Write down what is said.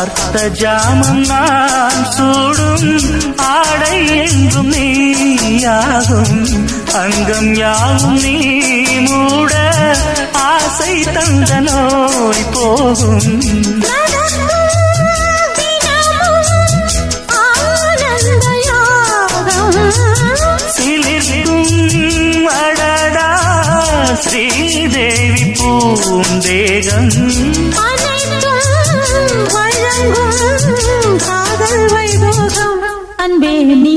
அர்த்த ஜாமம் நான் சூடும் ஆடை எங்கும் நீயாகும் அங்கம் யாவும் நீ மூட ஆசை தந்த நோய் போகும் சிலிர்க்கும் அடடா ஸ்ரீதேவி பூந்தேகம் காதல் வைபோகம் அன்பே நீ